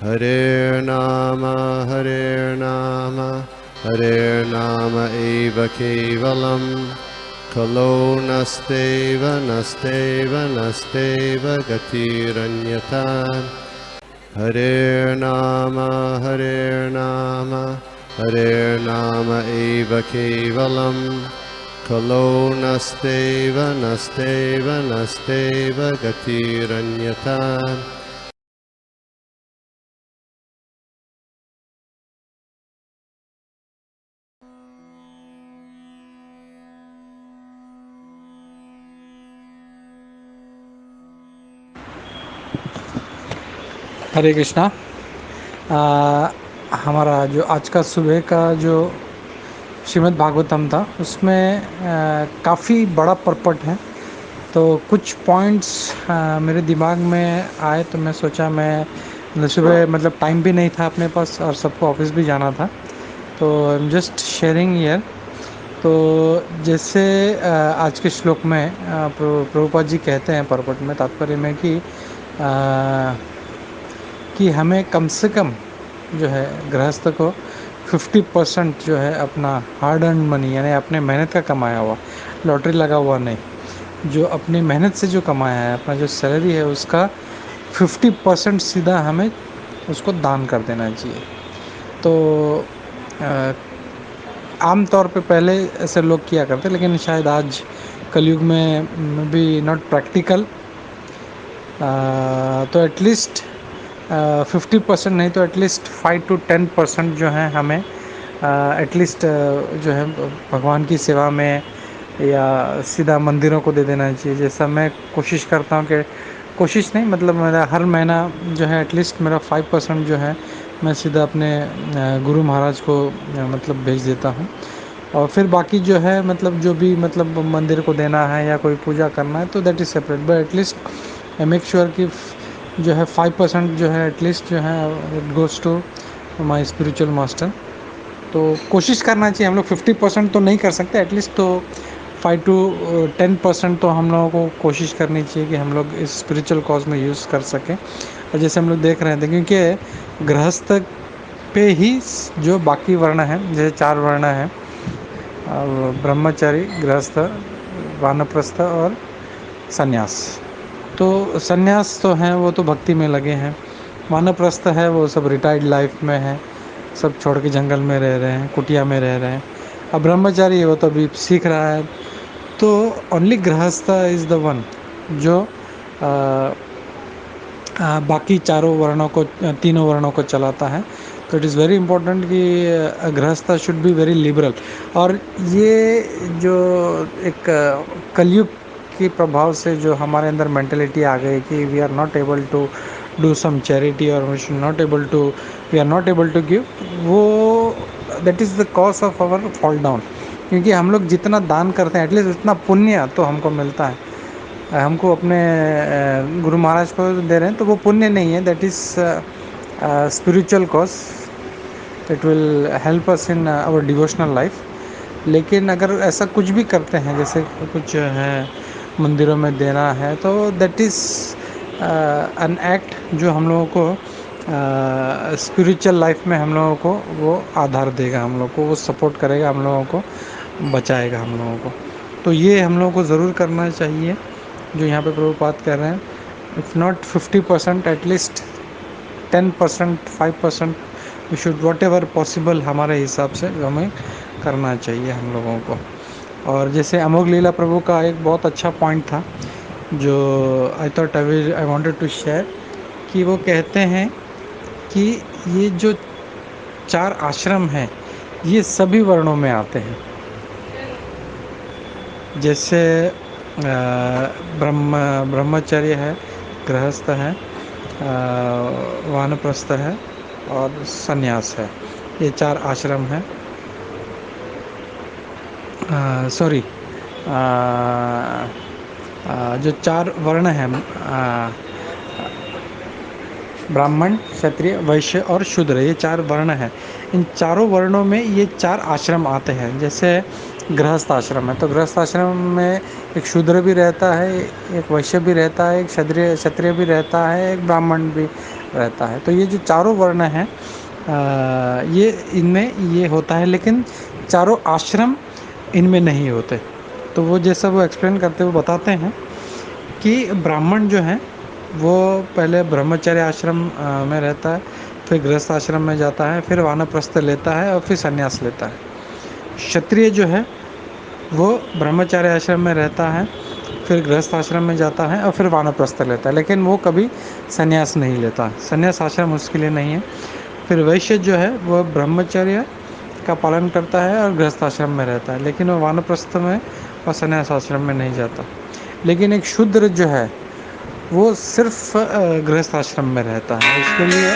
Hare Nama, Hare Nama eva kevalam, Kalo nasteva, nasteva, nasteva gatiranyata. Hare Nama, Hare Nama, Hare Nama eva kevalam, Kalo nasteva, nasteva, nasteva gatiranyata. हरे कृष्णा। हमारा जो आज का सुबह का जो श्रीमद् भागवतम था उसमें काफ़ी बड़ा पर्पट है, तो कुछ पॉइंट्स मेरे दिमाग में आए तो मैं सोचा मैं सुबह मतलब टाइम भी नहीं था अपने पास और सबको ऑफिस भी जाना था, तो I am just sharing here. तो जैसे आज के श्लोक में प्रभुपाद जी कहते हैं पर्पट में तात्पर्य में कि हमें कम से कम जो है गृहस्थ को 50% जो है अपना हार्ड अर्न मनी यानी अपने मेहनत का कमाया हुआ, लॉटरी लगा हुआ नहीं, जो अपनी मेहनत से जो कमाया है अपना जो सैलरी है उसका 50% सीधा हमें उसको दान कर देना चाहिए। तो आम तौर पे पहले ऐसे लोग किया करते, लेकिन शायद आज कलयुग में भी नॉट प्रैक्टिकल। तो एटलीस्ट 50% नहीं तो एटलीस्ट 5 to 10% जो है हमें एटलीस्ट जो है भगवान की सेवा में या सीधा मंदिरों को दे देना चाहिए। जैसा मैं कोशिश करता हूँ कि कोशिश नहीं मतलब मेरा हर महीना जो है एटलीस्ट मेरा 5% जो है मैं सीधा अपने गुरु महाराज को मतलब भेज देता हूँ, और फिर बाकी जो है मतलब जो भी मतलब मंदिर को देना है या कोई पूजा करना है तो that is separate, but at least I make sure कि जो है 5% जो है एटलीस्ट जो है it goes to my spiritual master. तो कोशिश करना चाहिए, हम लोग 50% तो नहीं कर सकते, एटलीस्ट तो 5 to 10% तो हम लोगों को कोशिश करनी चाहिए कि हम लोग इस स्पिरिचुअल कॉज में यूज़ कर सकें। और जैसे हम लोग देख रहे थे क्योंकि गृहस्थ पे ही जो बाकी वर्ण हैं, जैसे 4 वर्ण हैं, ब्रह्मचारी, गृहस्थ, वानप्रस्थ और सन्यास। तो सन्यास तो हैं वो तो भक्ति में लगे हैं, वानप्रस्थ है वो सब रिटायर्ड लाइफ में है, सब छोड़ के जंगल में रह रहे हैं, कुटिया में रह रहे हैं। अब ब्रह्मचारी है वो तो अभी सीख रहा है। तो ओनली गृहस्थ इज़ द वन जो बाकी चारों वर्णों को तीनों वर्णों को चलाता है। तो इट इज़ वेरी इंपॉर्टेंट कि गृहस्थ शुड बी वेरी लिबरल। और ये जो एक कलयुग के प्रभाव से जो हमारे अंदर मेंटेलिटी आ गई कि we are not able to do some charity और we are not able to give, वो that is the cause of our fall down. क्योंकि हम लोग जितना दान करते हैं एटलीस्ट उतना पुण्य तो हमको मिलता है, हमको अपने गुरु महाराज को दे रहे हैं तो वो पुण्य नहीं है, that is spiritual cause, it will help us in our devotional life. लेकिन अगर ऐसा कुछ भी करते हैं जैसे कुछ है मंदिरों में देना है तो दैट इज़ एन एक्ट जो हम लोगों को स्पिरिचुअल लाइफ में हम लोगों को वो आधार देगा, हम लोग को वो सपोर्ट करेगा, हम लोगों को बचाएगा हम लोगों को। तो ये हम लोगों को ज़रूर करना चाहिए जो यहाँ पे प्रभुपाद कह रहे हैं। If not 50% at least 10%, 5% we should whatever possible हमारे हिसाब से हमें करना चाहिए हम लोगों को। और जैसे अमोघ लीला प्रभु का एक बहुत अच्छा पॉइंट था जो आई वांटेड टू शेयर, कि वो कहते हैं कि ये जो 4 आश्रम हैं ये सभी वर्णों में आते हैं। जैसे ब्रह्मचर्य है, गृहस्थ है, वानप्रस्थ है और सन्यास है, ये 4 आश्रम हैं। सॉरी, जो 4 वर्ण हैं, ब्राह्मण, क्षत्रिय, वैश्य और शूद्र, ये 4 वर्ण हैं। इन चारों वर्णों में ये 4 आश्रम आते हैं। जैसे गृहस्थ आश्रम है। तो गृहस्थ आश्रम में एक शूद्र भी रहता है, एक वैश्य भी रहता है, एक क्षत्रिय भी रहता है, एक ब्राह्मण भी रहता है। तो ये जो चारों वर्ण हैं, ये इनमें ये होता है, लेकिन चारों आश्रम इनमें नहीं होते। तो वो जैसा वो एक्सप्लेन करते हुए बताते हैं कि ब्राह्मण जो है वो पहले ब्रह्मचर्य आश्रम में रहता है, फिर गृहस्थ आश्रम में जाता है, फिर वानप्रस्थ लेता है और फिर संन्यास लेता है। क्षत्रिय जो है वो ब्रह्मचार्य आश्रम में रहता है, फिर गृहस्थ आश्रम में जाता है और फिर वानप्रस्थ लेता है, लेकिन वो कभी संन्यास नहीं लेता। संन्यास आश्रम उसके लिए नहीं है। फिर वैश्य जो है वह ब्रह्मचर्य का पालन करता है और गृहस्थ आश्रम में रहता है, लेकिन वो वानप्रस्थ में और संन्यास आश्रम में नहीं जाता। लेकिन एक शूद्र जो है वो सिर्फ गृहस्थ आश्रम में रहता है। उसके लिए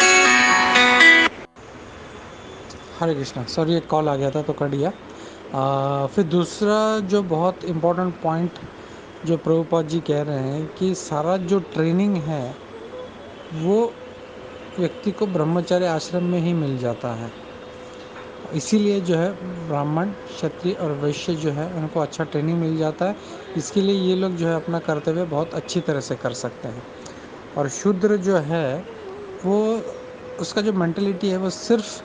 हरे कृष्णा, सॉरी एक कॉल आ गया था तो कट गया। फिर दूसरा जो बहुत इम्पोर्टेंट पॉइंट जो प्रभुपाद जी कह रहे हैं कि सारा जो ट्रेनिंग है वो व्यक्ति को ब्रह्मचर्य आश्रम में ही मिल जाता है। इसीलिए जो है ब्राह्मण, क्षत्रिय और वैश्य जो है उनको अच्छा ट्रेनिंग मिल जाता है। इसके लिए ये लोग जो है अपना कर्तव्य बहुत अच्छी तरह से कर सकते हैं। और शूद्र जो है वो, उसका जो मेंटलिटी है वो सिर्फ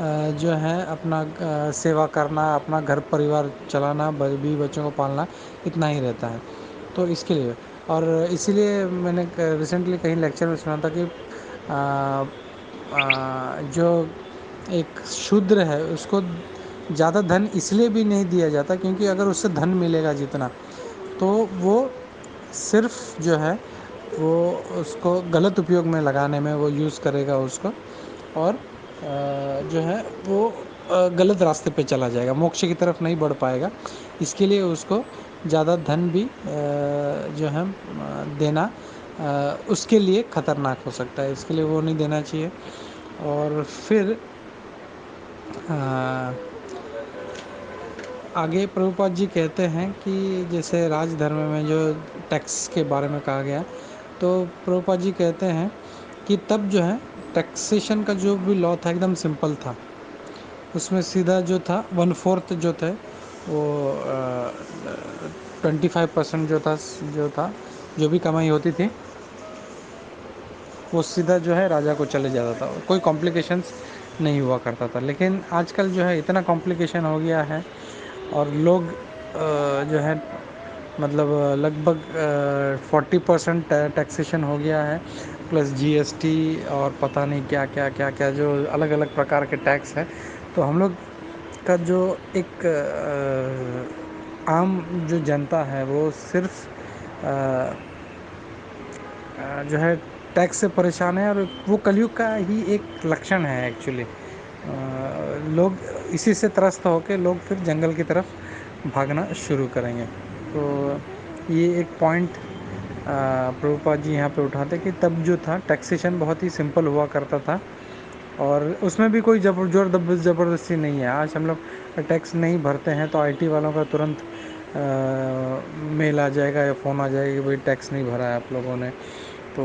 जो है अपना सेवा करना, अपना घर परिवार चलाना, बीवी बच्चों को पालना, इतना ही रहता है। तो इसके लिए, और इसीलिए मैंने रिसेंटली कहीं लेक्चर में सुना था कि जो एक शूद्र है उसको ज़्यादा धन इसलिए भी नहीं दिया जाता क्योंकि अगर उससे धन मिलेगा जितना, तो वो सिर्फ जो है वो उसको गलत उपयोग में लगाने में वो यूज़ करेगा उसको, और जो है वो गलत रास्ते पे चला जाएगा, मोक्ष की तरफ नहीं बढ़ पाएगा। इसके लिए उसको ज़्यादा धन भी जो है देना उसके लिए ख़तरनाक हो सकता है, इसके लिए वो नहीं देना चाहिए। और फिर आगे प्रभुपाद जी कहते हैं कि जैसे राजधर्म में जो टैक्स के बारे में कहा गया, तो प्रभुपाद जी कहते हैं कि तब जो है टैक्सेशन का जो भी लॉ था एकदम सिंपल था। उसमें सीधा जो था 1/4 जो थे वो 25% जो भी कमाई होती थी वो सीधा जो है राजा को चले जाता था, कोई कॉम्प्लिकेशंस नहीं हुआ करता था। लेकिन आजकल जो है इतना कॉम्प्लिकेशन हो गया है और लोग जो है मतलब लगभग 40% टैक्सेशन हो गया है, प्लस जीएसटी और पता नहीं क्या क्या क्या क्या जो अलग अलग प्रकार के टैक्स है। तो हम लोग का जो एक आम जो जनता है वो सिर्फ जो है टैक्स से परेशान है, और वो कलयुग का ही एक लक्षण है एक्चुअली। लोग इसी से त्रस्त होकर लोग फिर जंगल की तरफ भागना शुरू करेंगे। तो ये एक पॉइंट प्रभुपाद जी यहाँ पे उठाते कि तब जो था टैक्सेशन बहुत ही सिंपल हुआ करता था और उसमें भी कोई ज़बरदस्ती नहीं है। आज हम लोग टैक्स नहीं भरते हैं तो आईटी वालों का तुरंत मेल आ जाएगा या फ़ोन आ जाएगा कि भाई टैक्स नहीं भरा है आप लोगों ने। तो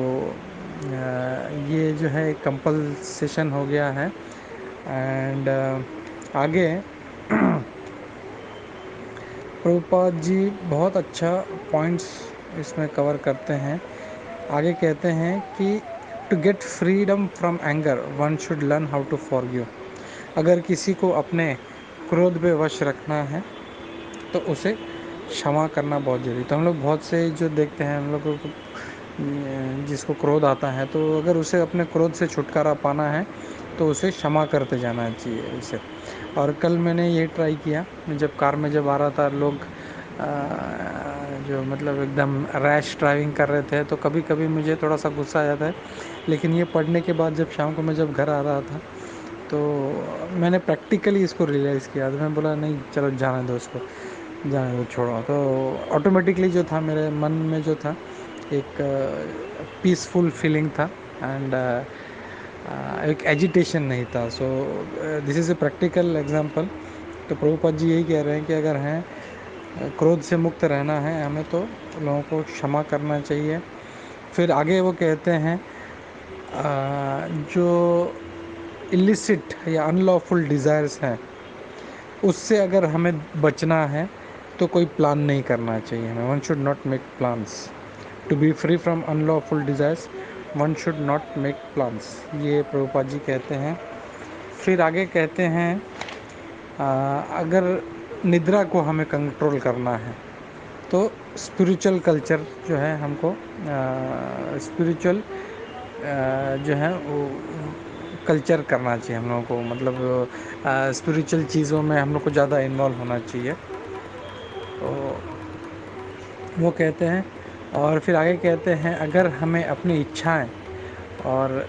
ये जो है एक कंपल्सेशन हो गया है। एंड आगे प्रभुपाद जी बहुत अच्छा पॉइंट्स इसमें कवर करते हैं। आगे कहते हैं कि to get freedom from anger one should learn how to forgive. अगर किसी को अपने क्रोध पे वश रखना है तो उसे क्षमा करना बहुत ज़रूरी। तो हम लोग बहुत से जो देखते हैं हम लोग को जिसको क्रोध आता है, तो अगर उसे अपने क्रोध से छुटकारा पाना है तो उसे क्षमा करते जाना चाहिए उसे। और कल मैंने ये ट्राई किया, जब कार में जब आ रहा था, लोग जो मतलब एकदम रैश ड्राइविंग कर रहे थे, तो कभी कभी मुझे थोड़ा सा गुस्सा आ जाता है। लेकिन ये पढ़ने के बाद जब शाम को मैं जब घर आ रहा था तो मैंने प्रैक्टिकली इसको रियलाइज़ किया, तो मैं बोला नहीं चलो जाने दो उसको, जाने दो, छोड़ो। तो ऑटोमेटिकली जो था मेरे मन में जो था एक पीसफुल फीलिंग था एंड एक एजिटेशन नहीं था। So this is a practical example. तो प्रभुपाद जी यही कह रहे हैं कि अगर हैं क्रोध से मुक्त रहना है हमें तो लोगों को क्षमा करना चाहिए। फिर आगे वो कहते हैं जो इलिसिट या अनलॉफुल डिज़ायर्स हैं उससे अगर हमें बचना है तो कोई प्लान नहीं करना चाहिए हमें. One should not make plans to be free from unlawful desires. One should not make plans, ये प्रभुपाद जी कहते हैं. फिर आगे कहते हैं अगर निद्रा को हमें कंट्रोल करना है तो स्पिरिचुअल कल्चर जो है हमको स्पिरिचुअल जो है वो कल्चर करना चाहिए हम लोगों को. मतलब स्पिरिचुअल चीज़ों में हम लोग को ज़्यादा इन्वॉल्व होना चाहिए, तो वो कहते हैं. और फिर आगे कहते हैं अगर हमें अपनी इच्छाएं और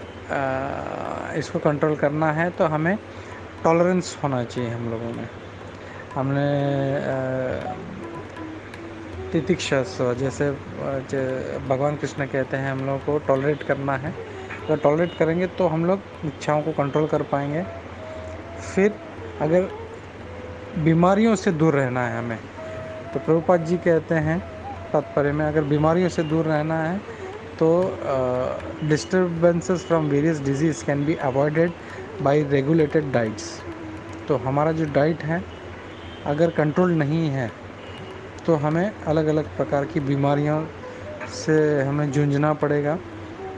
इसको कंट्रोल करना है तो हमें टॉलरेंस होना चाहिए हम लोगों में. हमने तितिक्षा, जैसे भगवान कृष्ण कहते हैं हम लोगों को टॉलरेट करना है. अगर टॉलरेट करेंगे तो हम लोग इच्छाओं को कंट्रोल कर पाएंगे. फिर अगर बीमारियों से दूर रहना है हमें, तो प्रभुपाद जी कहते हैं तात्पर्य में अगर बीमारियों से दूर रहना है तो disturbances from various disease can be avoided by regulated diets. तो हमारा जो डाइट है अगर कंट्रोल नहीं है तो हमें अलग अलग प्रकार की बीमारियों से हमें जूझना पड़ेगा.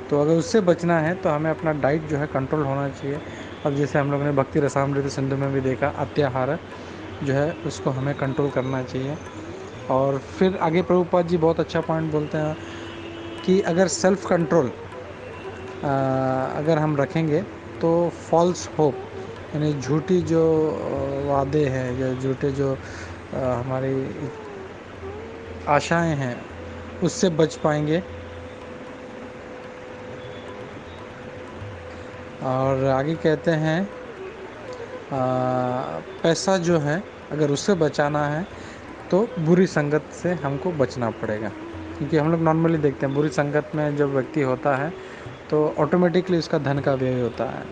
तो अगर उससे बचना है तो हमें अपना डाइट जो है कंट्रोल होना चाहिए. अब जैसे हम लोग ने भक्ति रसामृत सिंधु में भी देखा, अत्याहार जो है उसको हमें कंट्रोल करना चाहिए. और फिर आगे प्रभुपाद जी बहुत अच्छा पॉइंट बोलते हैं कि अगर सेल्फ कंट्रोल अगर हम रखेंगे तो फॉल्स होप यानी झूठी जो वादे हैं या झूठे जो हमारी आशाएं हैं उससे बच पाएंगे. और आगे कहते हैं पैसा जो है अगर उससे बचाना है तो बुरी संगत से हमको बचना पड़ेगा. क्योंकि हम लोग नॉर्मली देखते हैं बुरी संगत में जब व्यक्ति होता है तो ऑटोमेटिकली उसका धन का व्यय होता है,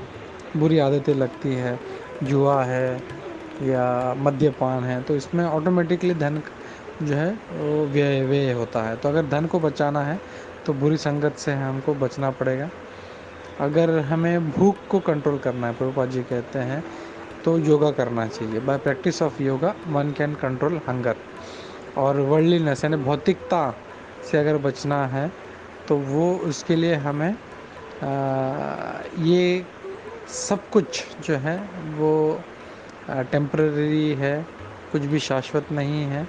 बुरी आदतें लगती है, जुआ है या मद्यपान है, तो इसमें ऑटोमेटिकली धन जो है वो व्यय होता है. तो अगर धन को बचाना है तो बुरी संगत से हमको बचना पड़ेगा. अगर हमें भूख को कंट्रोल करना है, प्रभुपाद जी कहते हैं, तो योगा करना चाहिए. Bye practice of yoga one can control hunger. और वर्ल्डलीनेस यानी भौतिकता से अगर बचना है तो वो उसके लिए हमें ये सब कुछ जो है वो टेम्पररी है, कुछ भी शाश्वत नहीं है,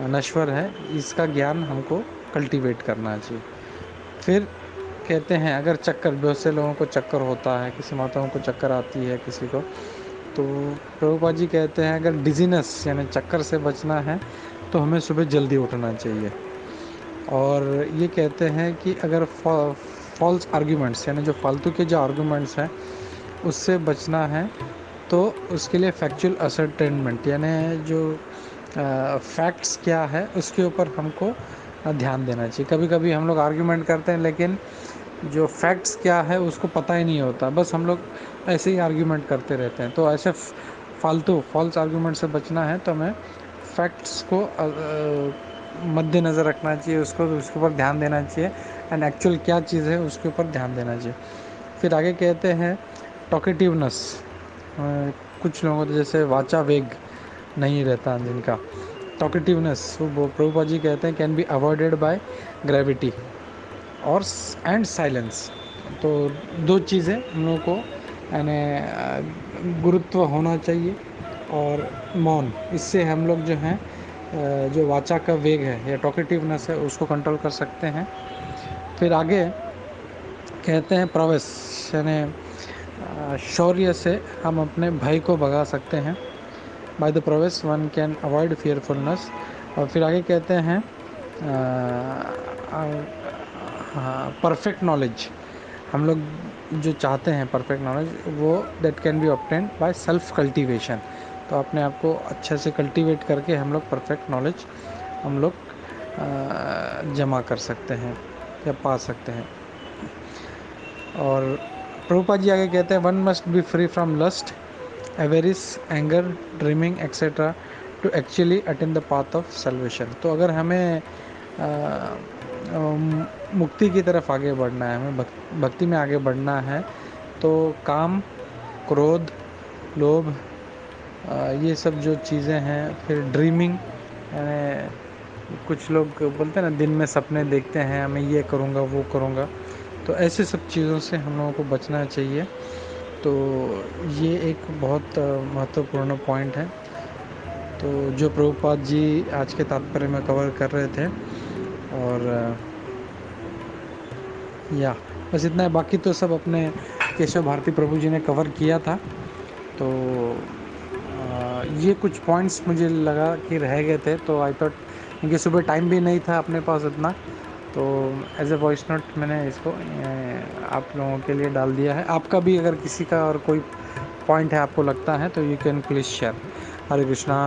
नश्वर है, इसका ज्ञान हमको कल्टीवेट करना चाहिए. फिर कहते हैं अगर चक्कर, बहुत से लोगों को चक्कर होता है, किसी माताओं को चक्कर आती है किसी को, तो प्रभुपाद जी कहते हैं अगर डिजीनेस यानी चक्कर से बचना है तो हमें सुबह जल्दी उठना चाहिए. और ये कहते हैं कि अगर फॉल्स आर्ग्यूमेंट्स यानी जो फालतू के जो आर्ग्यूमेंट्स हैं उससे बचना है तो उसके लिए फैक्चुअल असर्टेनमेंट यानी जो फैक्ट्स क्या है उसके ऊपर हमको ध्यान देना चाहिए. कभी कभी हम लोग आर्ग्यूमेंट करते हैं लेकिन जो फैक्ट्स क्या है उसको पता ही नहीं होता, बस हम लोग ऐसे ही आर्ग्यूमेंट करते रहते हैं. तो ऐसे फालतू फॉल्स आर्ग्यूमेंट से बचना है तो हमें फैक्ट्स को मद्देनज़र रखना चाहिए, उसके ऊपर ध्यान देना चाहिए एंड एक्चुअल क्या चीज़ है उसके ऊपर ध्यान देना चाहिए. फिर आगे कहते हैं टॉकेटिवनेस. कुछ लोगों को जैसे वाचा वेग नहीं रहता जिनका, टॉकेटिवनेस वो प्रभुपाद जी कहते हैं can be avoided by gravity और एंड साइलेंस. तो दो चीज़ें हम लोगों को यानी गुरुत्व होना चाहिए और मौन, इससे हम लोग जो हैं जो वाचा का वेग है या टॉकेटिवनेस है उसको कंट्रोल कर सकते हैं. फिर आगे कहते हैं प्रवेश यानी शौर्य से हम अपने भय को भगा सकते हैं. बाय द प्रवेश वन कैन अवॉइड फियरफुलनेस. और फिर आगे कहते हैं परफेक्ट नॉलेज. हम लोग जो चाहते हैं परफेक्ट नॉलेज वो that can be obtained by self cultivation. तो अपने आप को अच्छे से कल्टीवेट करके हम लोग परफेक्ट नॉलेज हम लोग जमा कर सकते हैं या पा सकते हैं. और प्रभुपाद जी आगे कहते हैं one must be free from lust, avarice, anger, dreaming etcetera to actually attain the path of salvation. तो अगर हमें मुक्ति की तरफ आगे बढ़ना है, हमें भक्ति में आगे बढ़ना है, तो काम, क्रोध, लोभ ये सब जो चीज़ें हैं, फिर ड्रीमिंग, यानी कुछ लोग बोलते हैं ना दिन में सपने देखते हैं, मैं ये करूँगा वो करूँगा, तो ऐसे सब चीज़ों से हम लोगों को बचना चाहिए। तो ये एक बहुत महत्वपूर्ण पॉइंट है। तो जो प्रभुपाद जी आज के तात्पर्य में कवर कर रहे थे, और या बस इतना है, बाकी तो सब अपने केशव भारती प्रभु जी ने कवर किया था। तो ये कुछ पॉइंट्स मुझे लगा कि रह गए थे, तो आई थॉट, क्योंकि सुबह टाइम भी नहीं था अपने पास इतना, तो एज ए वॉइस नोट मैंने इसको आप लोगों के लिए डाल दिया है। आपका भी अगर किसी का और कोई पॉइंट है आपको लगता है तो you can please share. Hare Krishna.